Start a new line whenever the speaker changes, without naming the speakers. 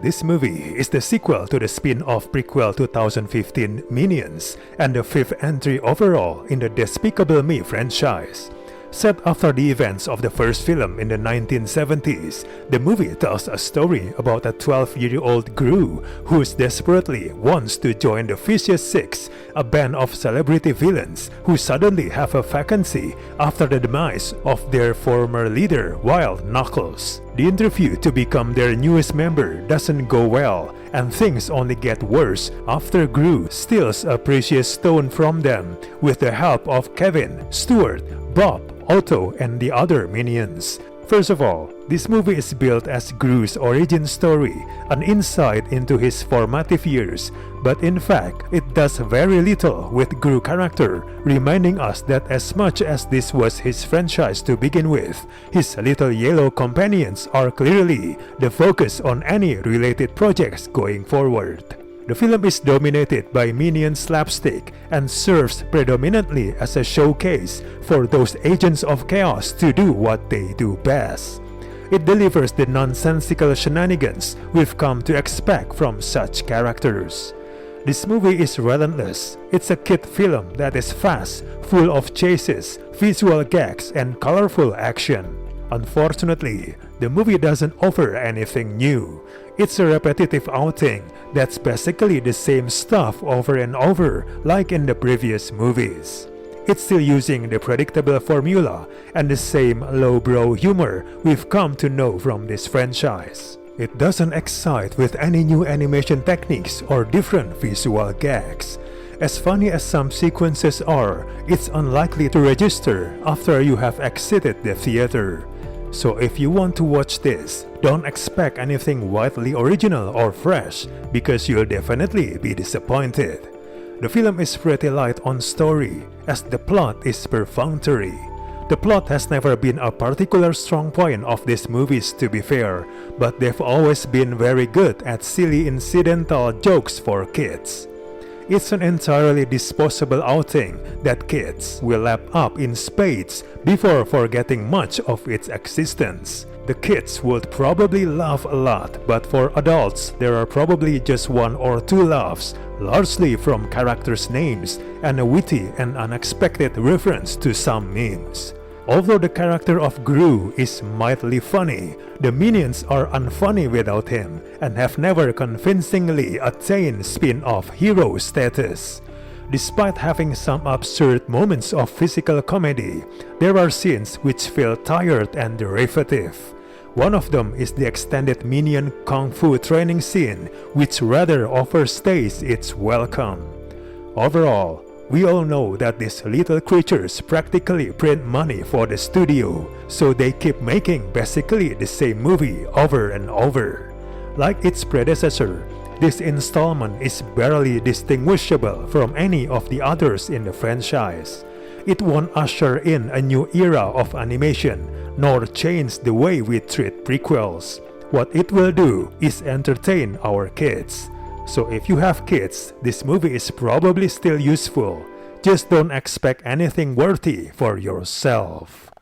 This movie is the sequel to the spin-off prequel 2015 Minions and the fifth entry overall in the Despicable Me franchise. Set after the events of the first film in the 1970s, the movie tells a story about a 12-year-old Gru who desperately wants to join the Vicious Six, a band of celebrity villains who suddenly have a vacancy after the demise of their former leader, Wild Knuckles. The interview to become their newest member doesn't go well, and things only get worse after Gru steals a precious stone from them with the help of Kevin, Stuart, Bob, Otto, and the other minions. First of all, this movie is built as Gru's origin story, an insight into his formative years, but in fact, it does very little with Gru character, reminding us that as much as this was his franchise to begin with, his little yellow companions are clearly the focus on any related projects going forward. The film is dominated by minion slapstick and serves predominantly as a showcase for those agents of chaos to do what they do best. It delivers the nonsensical shenanigans we've come to expect from such characters. This movie is relentless. It's a kid film that is fast, full of chases, visual gags, and colorful action. Unfortunately, the movie doesn't offer anything new. It's a repetitive outing that's basically the same stuff over and over like in the previous movies. It's still using the predictable formula and the same lowbrow humor we've come to know from this franchise. It doesn't excite with any new animation techniques or different visual gags. As funny as some sequences are, it's unlikely to register after you have exited the theater. So if you want to watch this, don't expect anything wildly original or fresh because you'll definitely be disappointed. The film is pretty light on story, as the plot is perfunctory. The plot has never been a particular strong point of these movies, to be fair, but they've always been very good at silly incidental jokes for kids. It's an entirely disposable outing that kids will lap up in spades before forgetting much of its existence. The kids would probably laugh a lot, but for adults there are probably just one or two laughs, largely from characters' names and a witty and unexpected reference to some memes. Although the character of Gru is mildly funny, the minions are unfunny without him and have never convincingly attained spin-off hero status. Despite having some absurd moments of physical comedy, there are scenes which feel tired and derivative. One of them is the extended minion kung fu training scene, which rather overstays its welcome. Overall, we all know that these little creatures practically print money for the studio, so they keep making basically the same movie over and over. Like its predecessor, this installment is barely distinguishable from any of the others in the franchise. It won't usher in a new era of animation, nor change the way we treat prequels. What it will do is entertain our kids. So if you have kids, this movie is probably still useful. Just don't expect anything worthy for yourself.